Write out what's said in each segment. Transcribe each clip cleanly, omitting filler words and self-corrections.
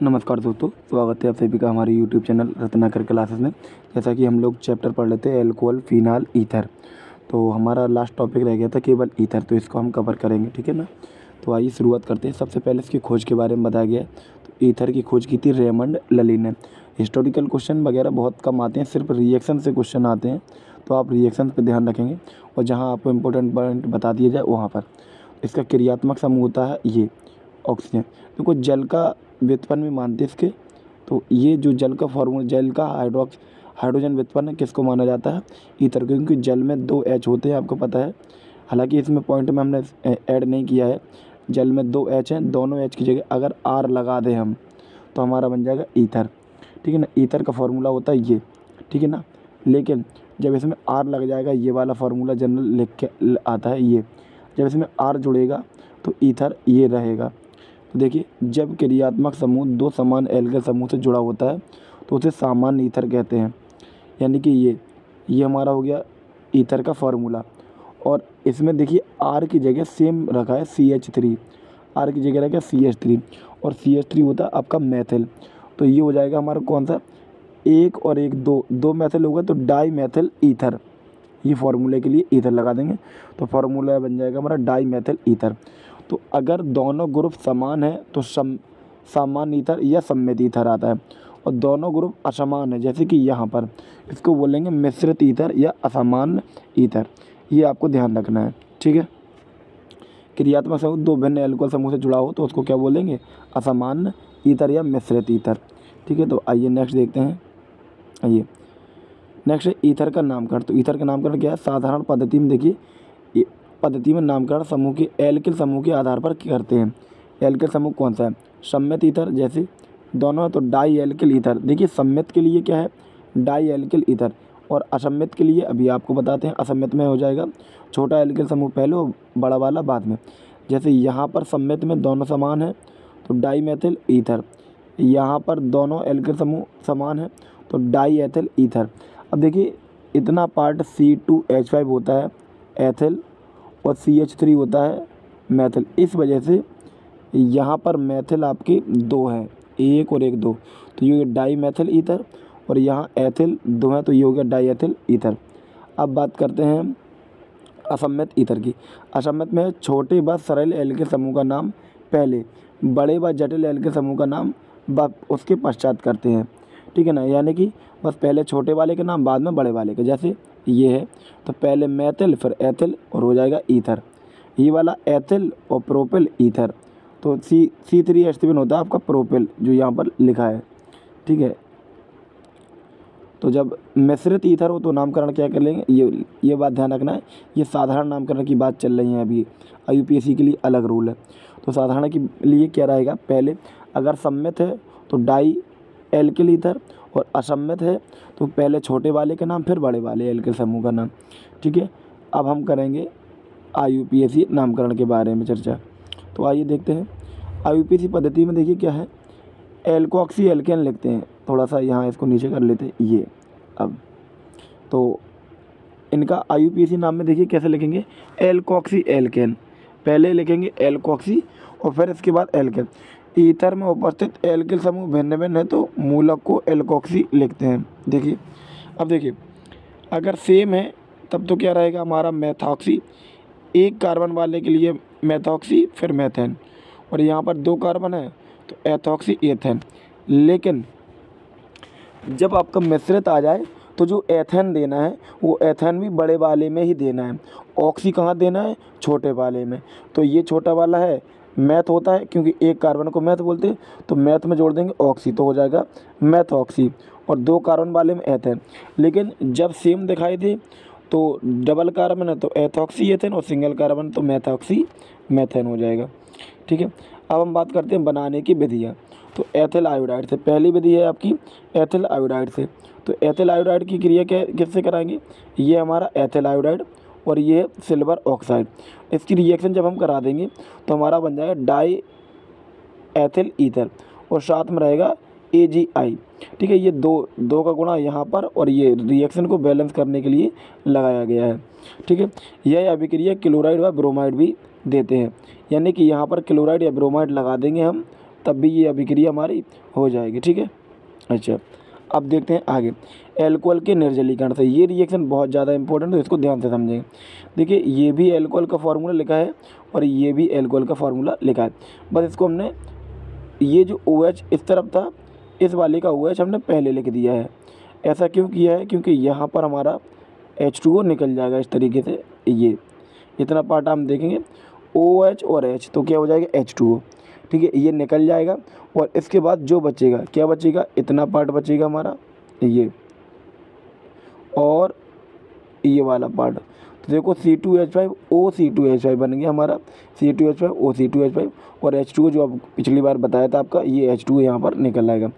नमस्कार दोस्तों, स्वागत है आप सभी का हमारे YouTube चैनल रत्नाकर क्लासेस में। जैसा कि हम लोग चैप्टर पढ़ लेते हैं अल्कोहल, फिनाल, ईथर। तो हमारा लास्ट टॉपिक रह गया था केवल ईथर, तो इसको हम कवर करेंगे, ठीक है ना। तो आइए शुरुआत करते हैं। सबसे पहले इसकी खोज के बारे में बताया गया है। तो ईथर की खोज की थी रेमंड लली ने। हिस्टोरिकल क्वेश्चन वगैरह बहुत कम आते हैं, सिर्फ रिएक्शन से क्वेश्चन आते हैं, तो आप रिएक्शन पर ध्यान रखेंगे और जहाँ आपको इंपॉर्टेंट पॉइंट बता दिया जाए वहाँ पर। इसका क्रियात्मक समूह होता है ये ऑक्सीजन। देखो जल का व्युत्पन्न भी मानते हैं इसके। तो ये जो जल का फॉर्मूला, जल का हाइड्रोजन व्युत्पन्न किसको माना जाता है? ईथर, क्योंकि जल में 2 H होते हैं, आपको पता है। हालांकि इसमें पॉइंट में हमने ऐड नहीं किया है। जल में 2 H हैं, दोनों H की जगह अगर R लगा दें हम तो हमारा बन जाएगा ईथर, ठीक है ना। ईथर का फॉर्मूला होता है ये, ठीक है ना। लेकिन जब इसमें R लग जाएगा, ये वाला फार्मूला जनरल लिख के आता है ये, जब इसमें R जुड़ेगा तो ईथर ये रहेगा। तो देखिए, जब क्रियात्मक समूह 2 समान एल्केन समूह से जुड़ा होता है तो उसे सामान्य ईथर कहते हैं। यानी कि ये हमारा हो गया ईथर का फार्मूला। और इसमें देखिए R की जगह सेम रखा है CH3, R की जगह रखा है CH3 और CH3 होता है आपका मैथिल। तो ये हो जाएगा हमारा कौन सा, 1 और 1 2 मैथिल होगा तो डाई मैथिल ईथर। ये फार्मूले के लिए ईथर लगा देंगे तो फार्मूला बन जाएगा हमारा डाई मैथिल ईथर। तो अगर दोनों ग्रुप समान है तो सामान्य ईथर या सम्मित ईथर आता है, और दोनों ग्रुप असमान है जैसे कि यहाँ पर, इसको बोलेंगे मिश्रित ईथर या असामान्य ईथर। ये आपको ध्यान रखना है, ठीक है। क्रियात्मक समूह 2 भिन्न एल्कोहल समूह से जुड़ा हो तो उसको क्या बोलेंगे, असामान्य ईथर या मिश्रित ईथर, ठीक है। तो आइए नेक्स्ट देखते हैं। आइए नेक्स्ट है ईथर का नामकरण। तो ईथर का नामकरण क्या है? साधारण पद्धति में देखिए, पद्धति में नामकरण समूह के एल्किल समूह के आधार पर करते हैं। एल्किल समूह कौन सा है? सम्मित ईथर, जैसे दोनों है तो डाई एल्किल ईथर। देखिए सम्मित के लिए क्या है, डाई एल्किल ईथर, और असम्मित के लिए अभी आपको बताते हैं। असम्मित में हो जाएगा छोटा एल्किल समूह पहले और बड़ा वाला बाद में। जैसे यहाँ पर सम्मित में दोनों समान है तो डाई मैथिल ईथर, यहाँ पर दोनों एल्किल समूह समान है तो डाई एथिल ईथर। अब देखिए इतना पार्ट C2H5 होता है एथिल और CH3 होता है मैथिल। इस वजह से यहाँ पर मैथिल आपके 2 हैं, 1 और 1 2, तो ये डाई मैथिल ईथर, और यहाँ एथिल 2 है तो ये हो गया डाई एथिल ईथर। अब बात करते हैं असम्मित ईथर की। असम्मित में छोटे व सरल एल्किल समूह का नाम पहले, बड़े व जटिल एल्किल समूह का नाम उसके पश्चात करते हैं, ठीक है ना। यानी कि बस पहले छोटे वाले के नाम बाद में बड़े वाले के, जैसे ये है तो पहले मैथिल फिर एथिल और हो जाएगा ईथर। ये वाला एथिल और प्रोपिल ईथर, तो C3H7 होता है आपका प्रोपिल जो यहाँ पर लिखा है, ठीक है। तो जब मिश्रित ईथर हो तो नामकरण क्या कर लेंगे, ये बात ध्यान रखना है। ये साधारण नामकरण की बात चल रही है अभी, IUPAC के लिए अलग रूल है। तो साधारण के लिए क्या रहेगा, पहले अगर सम्मित है तो डाई एल्किल ईथर, और असम्मित है तो पहले छोटे वाले का नाम फिर बड़े वाले एल्किल समूह का नाम, ठीक है। अब हम करेंगे IUPAC नामकरण के बारे में चर्चा। तो आइए देखते हैं IUPAC पद्धति में। देखिए क्या है, एल्कोक्सी एल्केन लिखते हैं। थोड़ा सा यहाँ इसको नीचे कर लेते हैं ये। अब तो इनका IUPAC नाम में देखिए कैसे लिखेंगे, एल्कोक्सी एल्केन, पहले लिखेंगे एल्कोक्सी और फिर इसके बाद एल्केन। ईथर में उपस्थित एल्किल समूह भिन्न भिन्न है तो मूलक को एल्कोक्सी लिखते हैं। देखिए अब देखिए, अगर सेम है तब तो क्या रहेगा हमारा मैथॉक्सी, 1 कार्बन वाले के लिए मैथॉक्सी फिर मैथेन, और यहाँ पर 2 कार्बन है तो एथॉक्सी एथेन। लेकिन जब आपका मिश्रित आ जाए तो जो एथेन देना है वो एथेन भी बड़े वाले में ही देना है, ऑक्सी कहाँ देना है, छोटे वाले में। तो ये छोटा वाला है मैथ होता है, क्योंकि 1 कार्बन को मैथ बोलते हैं, तो मैथ में जोड़ देंगे ऑक्सी तो हो जाएगा मैथॉक्सी, और 2 कार्बन वाले में एथेन। लेकिन जब सेम दिखाई दे तो डबल कार्बन है तो एथॉक्सी एथेन, और सिंगल कार्बन तो मैथॉक्सी मैथेन हो जाएगा, ठीक है। अब हम बात करते हैं बनाने की विधियाँ। तो एथिल आयोडाइड से पहली विधि है आपकी, एथिल आयोडाइड से। तो एथिल आयोडाइड की क्रिया किससे कराएंगे, ये हमारा एथिल आयोडाइड और ये सिल्वर ऑक्साइड। इसकी रिएक्शन जब हम करा देंगे तो हमारा बन जाएगा डाई एथिल ईथर, और साथ में रहेगा AgI, ठीक है। ये दो का गुणा यहाँ पर, और ये रिएक्शन को बैलेंस करने के लिए लगाया गया है, ठीक है। यह अभिक्रिया क्लोराइड व ब्रोमाइड भी देते हैं, यानी कि यहाँ पर क्लोराइड या ब्रोमाइड लगा देंगे हम तब भी ये अभिक्रिया हमारी हो जाएगी। ठीक है। अच्छा, अब देखते हैं आगे एल्कोहल के निर्जलीकरण से। ये रिएक्शन बहुत ज़्यादा इंपॉर्टेंट है, तो इसको ध्यान से समझेंगे। देखिए ये भी एल्कोहल का फार्मूला लिखा है और ये भी एल्कोहल का फार्मूला लिखा है, बस इसको हमने ये जो OH इस तरफ था, इस वाले का OH हमने पहले लिख दिया है। ऐसा क्यों किया है? क्योंकि यहाँ पर हमारा H2O निकल जाएगा इस तरीके से। ये इतना पार्ट हम देखेंगे OH और H, तो क्या हो जाएगा H2O। ठीक है, ये निकल जाएगा और इसके बाद जो बचेगा, क्या बचेगा? इतना पार्ट बचेगा हमारा ये, और ये वाला पार्ट। तो देखो C2H5 OC2H5 बन गया हमारा, C2H5 OC2H5 और H2O जो अब पिछली बार बताया था आपका, ये H2O यहाँ पर निकल आएगा,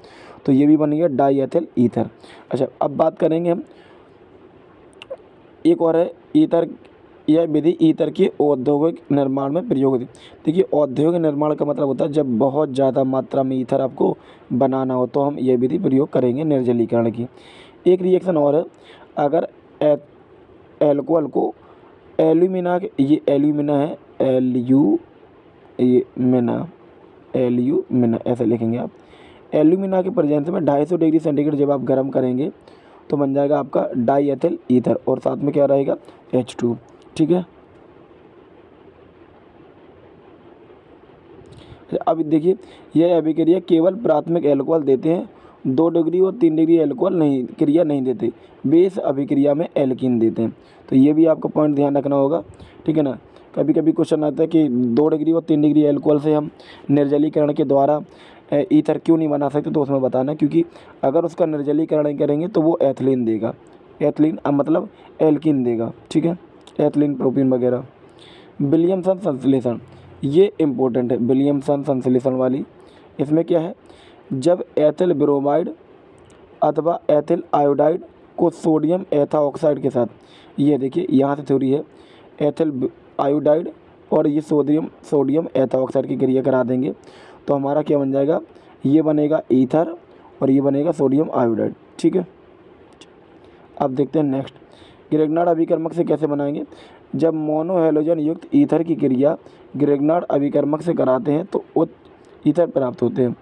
तो ये भी बन गया डाईएथिल ईथर। अच्छा, अब बात करेंगे हम एक और है ईथर। यह विधि ईथर के औद्योगिक निर्माण में प्रयोग होती है। देखिए औद्योगिक निर्माण का मतलब होता है जब बहुत ज़्यादा मात्रा में ईथर आपको बनाना हो, तो हम ये विधि प्रयोग करेंगे निर्जलीकरण की। एक रिएक्शन और है, अगर एल्कोहल को एल्यूमिना के, ये एल्यूमिना है, एल्यूमिना ऐसे लिखेंगे आप। एल्यूमिना के प्रेजेंस में 250 डिग्री सेंटीग्रेड जब आप गर्म करेंगे तो बन जाएगा आपका डाईएथिल ईथर, और साथ में क्या रहेगा? H2। ठीक है। अब देखिए यह अभिक्रिया केवल प्राथमिक एल्कोहल देते हैं, 2 डिग्री और 3 डिग्री एल्कोहल नहीं क्रिया नहीं देते, बेस अभिक्रिया में एल्कीन देते हैं। तो ये भी आपको पॉइंट ध्यान रखना होगा। ठीक है ना। कभी कभी क्वेश्चन आता है कि 2 डिग्री और 3 डिग्री एल्कोहल से हम निर्जलीकरण के द्वारा ईथर क्यों नहीं बना सकते, तो उसमें बताना, क्योंकि अगर उसका निर्जलीकरण करेंगे तो वो एथिलीन देगा, एथिलीन मतलब एल्कीन देगा। ठीक है, एथिलीन प्रोपीन वगैरह। विलियमसन संश्लेषण, ये इम्पोर्टेंट है, विलियमसन संश्लेषण वाली। इसमें क्या है? जब एथिल ब्रोमाइड अथवा एथिल आयोडाइड को सोडियम एथाऑक्साइड के साथ, ये देखिए यहाँ से थ्योरी है, एथिल आयोडाइड और ये सोडियम एथाऑक्साइड की क्रिया करा देंगे तो हमारा क्या बन जाएगा? ये बनेगा ईथर और ये बनेगा सोडियम आयोडाइड। ठीक है। अब देखते हैं नेक्स्ट, ग्रेगनार्ड अभिकर्मक से कैसे बनाएंगे। जब मोनोहेलोजन युक्त ईथर की क्रिया ग्रेगनार्ड अभिकर्मक से कराते हैं तो ईथर प्राप्त होते हैं।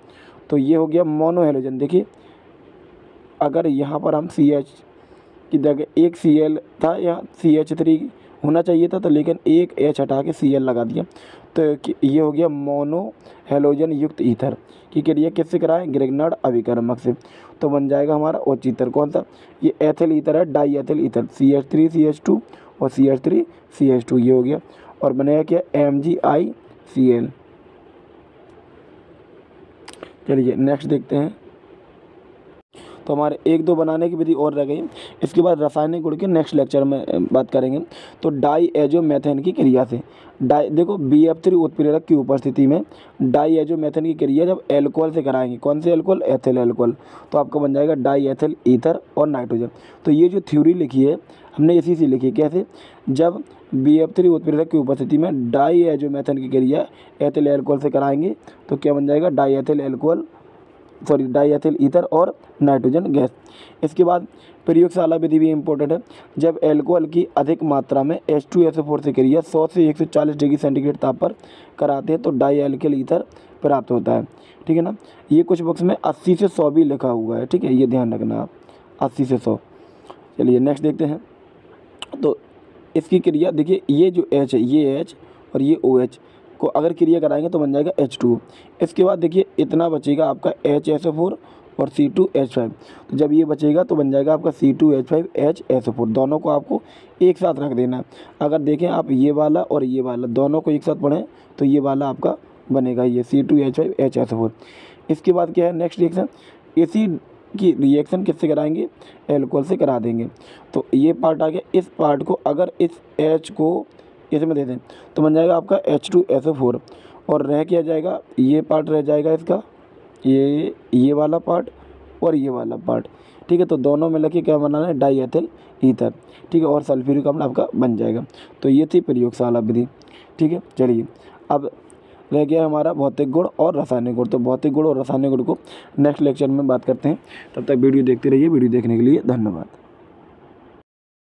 तो ये हो गया मोनोहेलोजन। देखिए अगर यहाँ पर हम CH की जगह एक Cl था, यहाँ CH3 होना चाहिए था, तो लेकिन एक H हटा के Cl लगा दिया, तो ये हो गया मोनोहेलोजन युक्त ईथर की क्रिया किससे कराएं? ग्रेगनार्ड अभिकर्मक से। तो बन जाएगा हमारा OH ईथर। कौन सा? ये एथिल ईथर है, डाईएथिल ईथर, CH3CH2 और CH3CH2, ये हो गया, और बनेगा क्या? MgICl। चलिए नेक्स्ट देखते हैं। तो हमारे 1-2 बनाने की विधि और रह गई, इसके बाद रासायनिक गुण के नेक्स्ट लेक्चर में बात करेंगे। तो डाईएजोमेथेन की क्रिया से देखो BF3 उत्प्रेरक की उपस्थिति में डाईएजोमेथेन की क्रिया जब एल्कोहल से कराएंगे, कौन से एल्कोहल? एथिल एल्कोहल, तो आपका बन जाएगा डाईएथिल ईथर और नाइट्रोजन। तो ये जो थ्योरी लिखी है हमने इसी से लिखी, कैसे? जब BF3 उत्प्रेरक की उपस्थिति में डाईएजोमेथेन की क्रिया एथिल एल्कोहल से कराएंगे तो क्या बन जाएगा? डाईएथिल ईथर और नाइट्रोजन गैस। इसके बाद प्रयोगशाला विधि भी इम्पोर्टेंट है। जब एल्कोहल की अधिक मात्रा में H2SO4 से क्रिया 100 से 140 डिग्री सेंटीग्रेड ताप पर कराते हैं तो डाईएल्किल ईथर प्राप्त होता है। ठीक है ना। ये कुछ बुक्स में 80 से 100 भी लिखा हुआ है। ठीक है, ये ध्यान रखना आप, 80 से 100। चलिए नेक्स्ट देखते हैं। तो इसकी क्रिया देखिए, ये जो H है, ये H और ये OH को अगर क्रिया कराएंगे तो बन जाएगा H2। इसके बाद देखिए इतना बचेगा आपका HSO4 और C2H5। तो जब ये बचेगा तो बन जाएगा आपका C2H5HSO4। दोनों को आपको एक साथ रख देना है। अगर देखें आप ये वाला और ये वाला दोनों को एक साथ पढ़ें तो ये वाला आपका बनेगा ये C2H5HSO4। इसके बाद क्या है नेक्स्ट रिएक्शन? एसिड की रिएक्शन किससे कराएंगे? एल्कोहल से करा देंगे। तो ये पार्ट आ गया। इस पार्ट को अगर इस H को इसमें दे दें तो बन जाएगा आपका H2SO4 और रह क्या जाएगा? ये पार्ट रह जाएगा इसका, ये वाला पार्ट और ये वाला पार्ट। ठीक है, तो दोनों मिला के क्या बनाना है? Diethyl ether. ठीक है, और सल्फ्यूरिक अम्ल आपका बन जाएगा। तो ये थी प्रयोगशाला विधि। ठीक है, चलिए अब रह गया हमारा भौतिक गुण और रासायनिक गुण। तो भौतिक गुण और रासायनिक गुण को नेक्स्ट लेक्चर में बात करते हैं। तब तक वीडियो देखते रहिए। वीडियो देखने के लिए धन्यवाद।